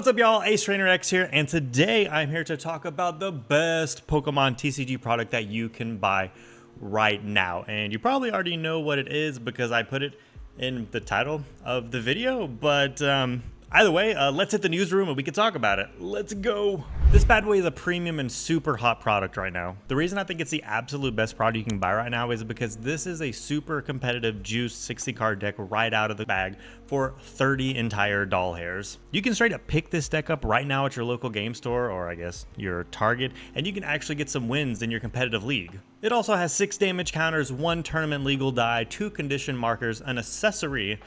What's up, y'all? Ace Trainer X here, and today I'm here to talk about the best Pokemon TCG product that you can buy right now. And you probably already know what it is because I put it in the title of the video, but either way, let's hit the newsroom and we can talk about it. Let's go. This bad boy is a premium and super hot product right now. The reason I think it's the absolute best product you can buy right now is because this is a super competitive juice 60 card deck right out of the bag for 30 entire doll hairs. You can straight up pick this deck up right now at your local game store, or I guess your Target, and you can actually get some wins in your competitive league. It also has 6 damage counters, 1 tournament legal die, 2 condition markers, an accessory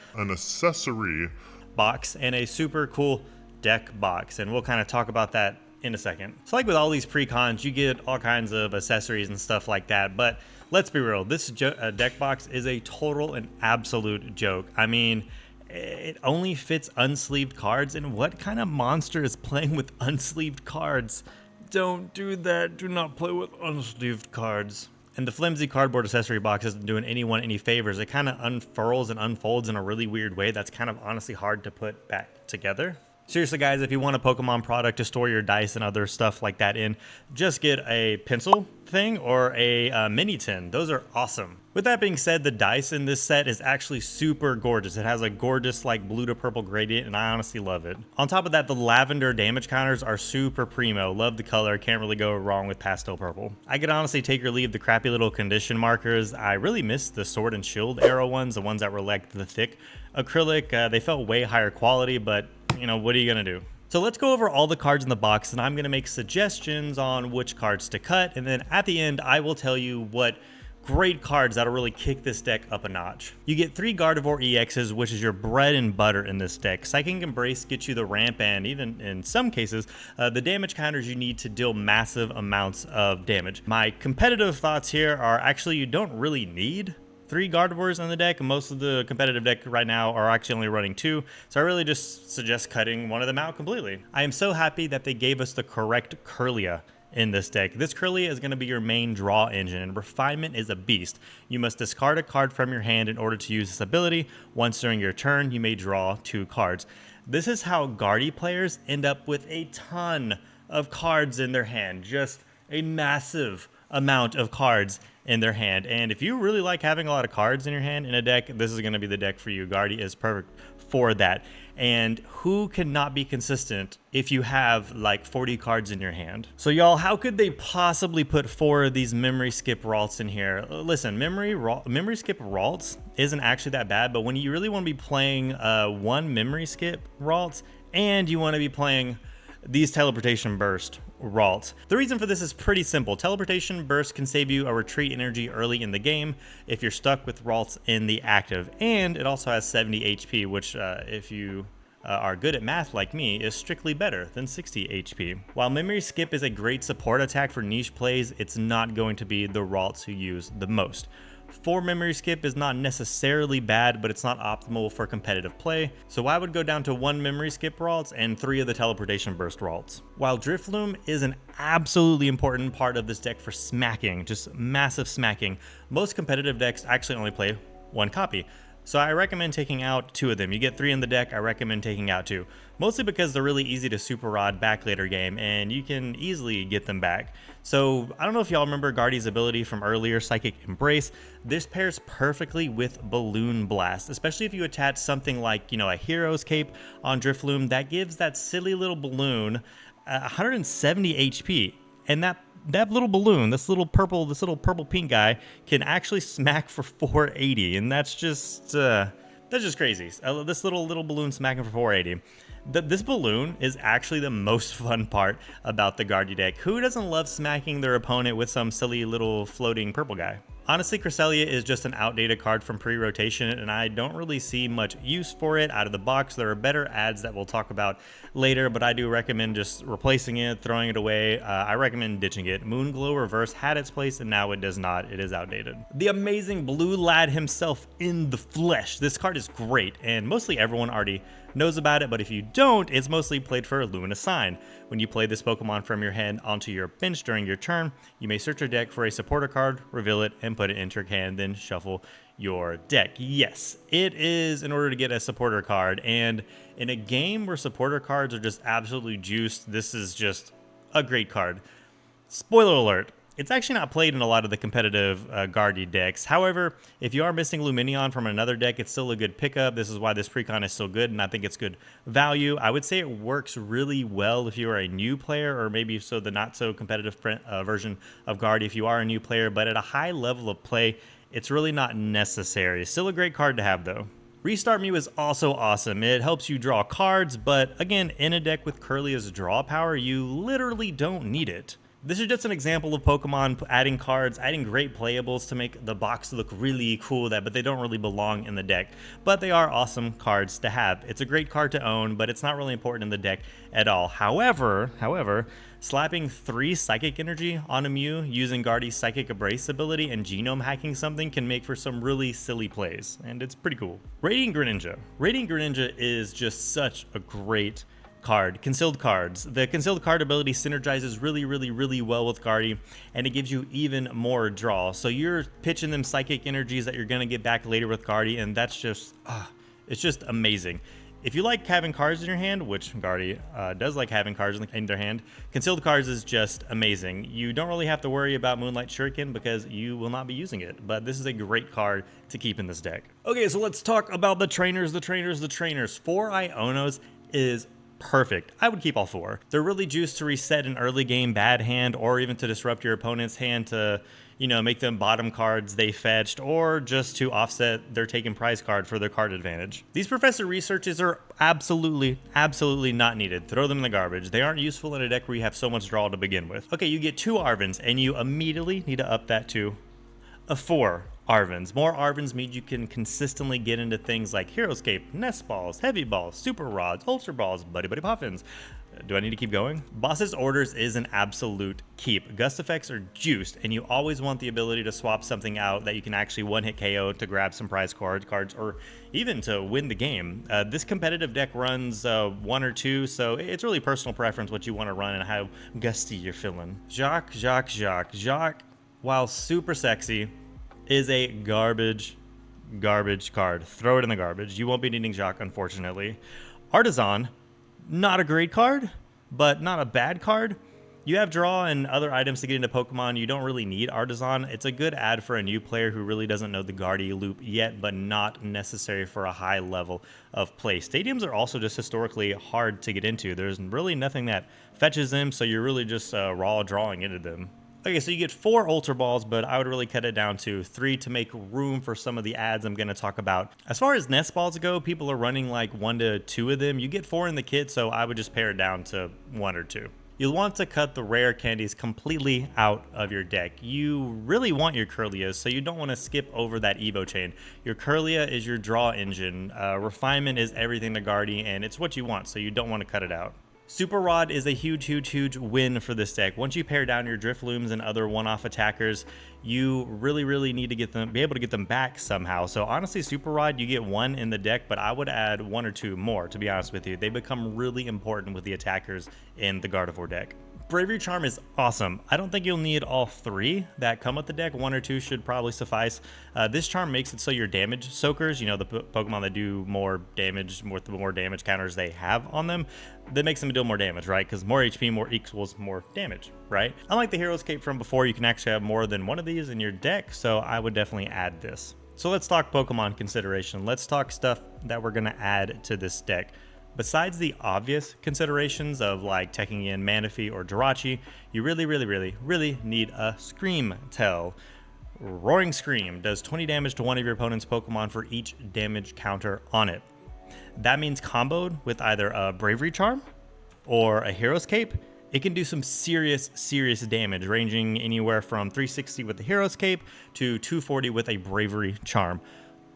box, and a super cool deck box, and we'll kind of talk about that in a second. So like with all these precons, you get all kinds of accessories and stuff like that, but let's be real, this deck box is a total and absolute joke. I mean, it only fits unsleeved cards, and what kind of monster is playing with unsleeved cards? Don't do that. Do not play with unsleeved cards. And the flimsy cardboard accessory box isn't doing anyone any favors. It kind of unfurls and unfolds in a really weird way that's kind of honestly hard to put back together. Seriously, guys, if you want a Pokemon product to store your dice and other stuff like that in, just get a pencil thing or a mini tin. Those are awesome. With that being said, the dice in this set is actually super gorgeous. It has a gorgeous like blue to purple gradient, and I honestly love it. On top of that, the lavender damage counters are super primo. Love the color. Can't really go wrong with pastel purple. I could honestly take or leave the crappy little condition markers. I really miss the sword and shield arrow ones, the ones that were like the thick acrylic. They felt way higher quality, but you know, what are you gonna do? So let's go over all the cards in the box, and I'm gonna make suggestions on which cards to cut, and then at the end I will tell you what great cards that'll really kick this deck up a notch. You get 3 Gardevoir EXs, which is your bread and butter in this deck. Psychic Embrace gets you the ramp and even in some cases the damage counters you need to deal massive amounts of damage. My competitive thoughts here are actually you don't really need 3 Gardevoirs on the deck. Most of the competitive deck right now are actually only running 2, so I really just suggest cutting one of them out completely. I am so happy that they gave us the correct Kirlia in this deck. This Kirlia is going to be your main draw engine, and Refinement is a beast. You must discard a card from your hand in order to use this ability. Once during your turn, you may draw 2 cards. This is how Gardy players end up with a ton of cards in their hand, just a massive amount of cards in their hand. And if you really like having a lot of cards in your hand in a deck, this is going to be the deck for you. Gardy is perfect for that. And who cannot be consistent if you have like 40 cards in your hand? So y'all, how could they possibly put 4 of these memory skip Ralts in here? Listen, memory skip Ralts isn't actually that bad, but when you really want to be playing 1 memory skip Ralts and you want to be playing these teleportation burst Ralts. The reason for this is pretty simple. Teleportation burst can save you a retreat energy early in the game if you're stuck with Ralts in the active, and it also has 70 HP, which if you are good at math like me, is strictly better than 60 HP. While Memory Skip is a great support attack for niche plays, it's not going to be the Ralts who use the most. 4 Memory Skip is not necessarily bad, but it's not optimal for competitive play, so I would go down to 1 Memory Skip Ralts and 3 of the Teleportation Burst Ralts. While Drifloon is an absolutely important part of this deck for smacking, just massive smacking, most competitive decks actually only play 1 copy. So I recommend taking out 2 of them. You get 3 in the deck, I recommend taking out 2. Mostly because they're really easy to super rod back later game, and you can easily get them back. So I don't know if y'all remember Gardy's ability from earlier, Psychic Embrace. This pairs perfectly with Balloon Blast, especially if you attach something like, you know, a Hero's Cape on Drifloon. That gives that silly little balloon 170 HP, and that little balloon, this little purple pink guy can actually smack for 480, and that's just crazy. This little balloon smacking for 480. This balloon is actually the most fun part about the Gardy deck. Who doesn't love smacking their opponent with some silly little floating purple guy? Honestly, Cresselia is just an outdated card from pre-rotation, and I don't really see much use for it out of the box. There are better ads that we'll talk about later, but I do recommend just replacing it, throwing it away. I recommend ditching it. Moonglow Reverse had its place, and now it does not. It is outdated. The amazing Blue Lad himself in the flesh. This card is great, and mostly everyone already knows about it, but if you don't, it's mostly played for Luminous Sign. When you play this Pokemon from your hand onto your bench during your turn, you may search your deck for a supporter card, reveal it, and put it into your hand, then shuffle your deck. Yes, it is in order to get a supporter card, and in a game where supporter cards are just absolutely juiced, this is just a great card. Spoiler alert, it's actually not played in a lot of the competitive Gardy decks. However, if you are missing Lumineon from another deck, it's still a good pickup. This is why this Precon is so good, and I think it's good value. I would say it works really well if you are a new player, or maybe so the not so competitive version of Gardy if you are a new player, but at a high level of play, it's really not necessary. Still a great card to have though. Restart Mew is also awesome. It helps you draw cards, but again, in a deck with Kirlia's draw power, you literally don't need it. This is just an example of Pokemon adding cards, adding great playables to make the box look really cool, but they don't really belong in the deck. But they are awesome cards to have. It's a great card to own, but it's not really important in the deck at all. However, slapping 3 Psychic Energy on a Mew using Gardy's Psychic Abrase ability and genome hacking something can make for some really silly plays, and it's pretty cool. Radiant Greninja. Radiant Greninja is just such a great card. Concealed cards. The concealed card ability synergizes really well with Gardy, and it gives you even more draw. So you're pitching them psychic energies that you're going to get back later with Gardy, and that's just, it's just amazing. If you like having cards in your hand, which Gardy does like having cards in their hand, concealed cards is just amazing. You don't really have to worry about Moonlight Shuriken because you will not be using it, but this is a great card to keep in this deck. Okay, so let's talk about the trainers. 4 Ionos is perfect. I would keep all 4. They're really juiced to reset an early game bad hand, or even to disrupt your opponent's hand to, you know, make them bottom cards they fetched, or just to offset their taken prize card for their card advantage. These Professor Researches are absolutely not needed. Throw them in the garbage. They aren't useful in a deck where you have so much draw to begin with. Okay, you get 2 Arvins, and you immediately need to up that to a 4 Arvins. More Arvins mean you can consistently get into things like Heroescape, Nest Balls, Heavy Balls, Super Rods, Ultra Balls, Buddy Puffins. Do I need to keep going? Boss's Orders is an absolute keep. Gust effects are juiced, and you always want the ability to swap something out that you can actually one-hit KO to grab some prize cards, or even to win the game. This competitive deck runs 1 or 2, so it's really personal preference what you want to run and how gusty you're feeling. Jacq, while super sexy, is a garbage card. Throw it in the garbage. You won't be needing Jacq, unfortunately. Artisan, not a great card, but not a bad card. You have draw and other items to get into Pokemon. You don't really need Artisan. It's a good add for a new player who really doesn't know the Gardy loop yet, but not necessary for a high level of play. Stadiums are also just historically hard to get into. There's really nothing that fetches them, so you're really just raw drawing into them. Okay, so you get 4 Ultra Balls, but I would really cut it down to 3 to make room for some of the ads I'm going to talk about. As far as Nest Balls go, people are running like 1 to 2 of them. You get 4 in the kit, so I would just pare it down to 1 or 2. You'll want to cut the rare candies completely out of your deck. You really want your Kirlias, so you don't want to skip over that Evo chain. Your Kirlia is your draw engine. Refinement is everything to Gardy, and it's what you want, so you don't want to cut it out. Super Rod is a huge win for this deck. Once you pare down your Driftlooms and other one-off attackers, you really need to be able to get them back somehow. So honestly, Super Rod, you get 1 in the deck, but I would add 1 or 2 more, to be honest with you. They become really important with the attackers in the Gardevoir deck. Bravery Charm is awesome. I don't think you'll need all 3 that come with the deck. 1 or 2 should probably suffice. This charm makes it so your damage soakers, you know, the Pokemon that do more damage, the more damage counters they have on them, that makes them deal more damage, right? Because more HP more equals more damage, right? Unlike the Heroescape from before, you can actually have more than 1 of these in your deck, so I would definitely add this. So let's talk Pokemon consideration. Let's talk stuff that we're going to add to this deck. Besides the obvious considerations of like teching in Manaphy or Jirachi, you really need a Scream Tail. Roaring Scream does 20 damage to one of your opponent's Pokemon for each damage counter on it. That means comboed with either a Bravery Charm or a Heroescape, it can do some serious damage, ranging anywhere from 360 with the Heroescape to 240 with a Bravery Charm.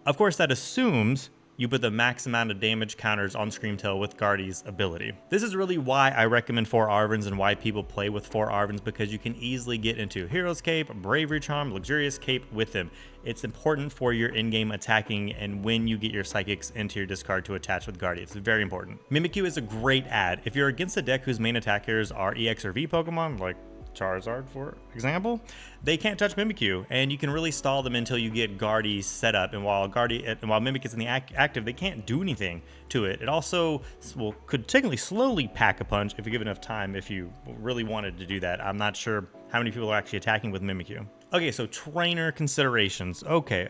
Of course, that assumes you put the max amount of damage counters on Screamtail with Gardy's ability. This is really why I recommend 4 Arvins and why people play with 4 Arvins, because you can easily get into Hero's Cape, Bravery Charm, Luxurious Cape with them. It's important for your in-game attacking and when you get your Psychics into your discard to attach with Gardy. It's very important. Mimikyu is a great add. If you're against a deck whose main attackers are EX or V Pokemon, like Charizard for example, they can't touch Mimikyu, and you can really stall them until you get Gardy set up. And while Mimic is in the active, they can't do anything to it. It also could technically slowly pack a punch if you give enough time, if you really wanted to do that. I'm not sure how many people are actually attacking with Mimikyu. Okay, so trainer considerations. Okay.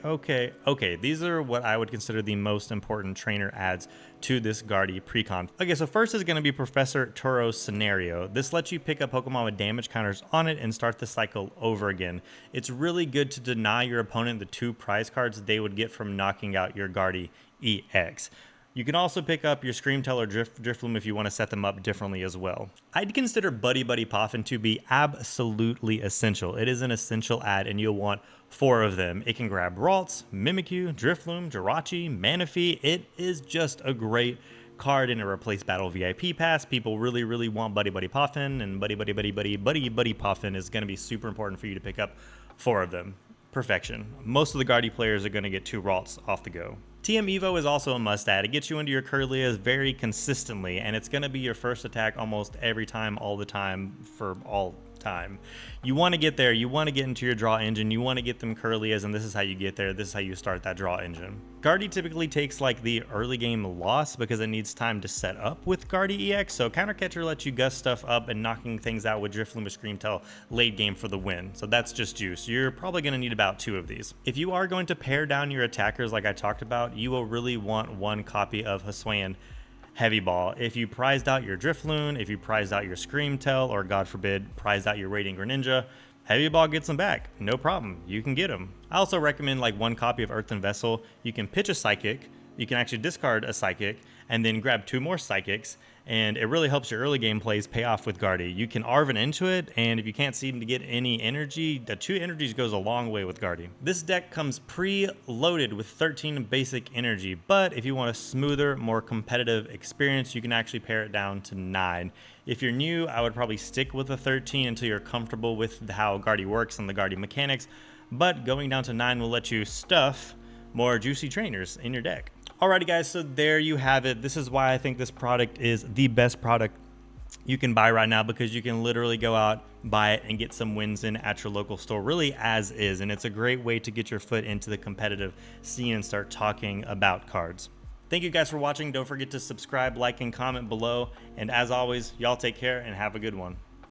These are what I would consider the most important trainer adds to this Gardy Precon. Okay, so first is going to be Professor Turo's Scenario. This lets you pick up Pokemon with damage counters on it and start the cycle over again. It's really good to deny your opponent the 2 prize cards they would get from knocking out your Gardy EX. You can also pick up your Screamtail or Drifloon if you want to set them up differently as well. I'd consider Buddy Buddy Poffin to be absolutely essential. It is an essential add, and you'll want 4 of them. It can grab Ralts, Mimikyu, Drifloon, Jirachi, Manaphy. It is just a great card in a replace battle VIP pass. People really want Buddy Buddy Poffin, and Buddy Buddy Poffin is going to be super important for you to pick up 4 of them. Perfection. Most of the Gardy players are going to get 2 Ralts off the go. TM Evo is also a must add. It gets you into your Kirlias very consistently, and it's going to be your first attack almost every time, all the time, for all time. You want to get there. You want to get into your draw engine. You want to get them Kirlias, and this is how you get there. This is how you start that draw engine. Gardy typically takes like the early game loss because it needs time to set up with Gardy EX, so Countercatcher lets you gust stuff up and knocking things out with Drifloon or Screamtail late game for the win. So that's just juice. You're probably going to need about 2 of these. If you are going to pare down your attackers like I talked about, you will really want 1 copy of Hisuian Heavy Ball. If you prized out your Drifloon, if you prized out your Screamtail, or God forbid, prized out your Radiant Greninja, Heavy Ball gets them back. No problem. You can get them. I also recommend like 1 copy of Earthen Vessel. You can pitch a Psychic. You can actually discard a Psychic and then grab 2 more Psychics, and it really helps your early game plays pay off with Gardy. You can Arvin into it, and if you can't seem to get any energy, the 2 energies goes a long way with Gardy. This deck comes pre-loaded with 13 basic energy, but if you want a smoother, more competitive experience, you can actually pare it down to 9. If you're new, I would probably stick with the 13 until you're comfortable with how Gardy works and the Gardy mechanics, but going down to 9 will let you stuff more juicy trainers in your deck. Alrighty guys, so there you have it. This is why I think this product is the best product you can buy right now, because you can literally go out, buy it, and get some wins in at your local store, really as is. And it's a great way to get your foot into the competitive scene and start talking about cards. Thank you guys for watching. Don't forget to subscribe, like, and comment below. And as always, y'all take care and have a good one.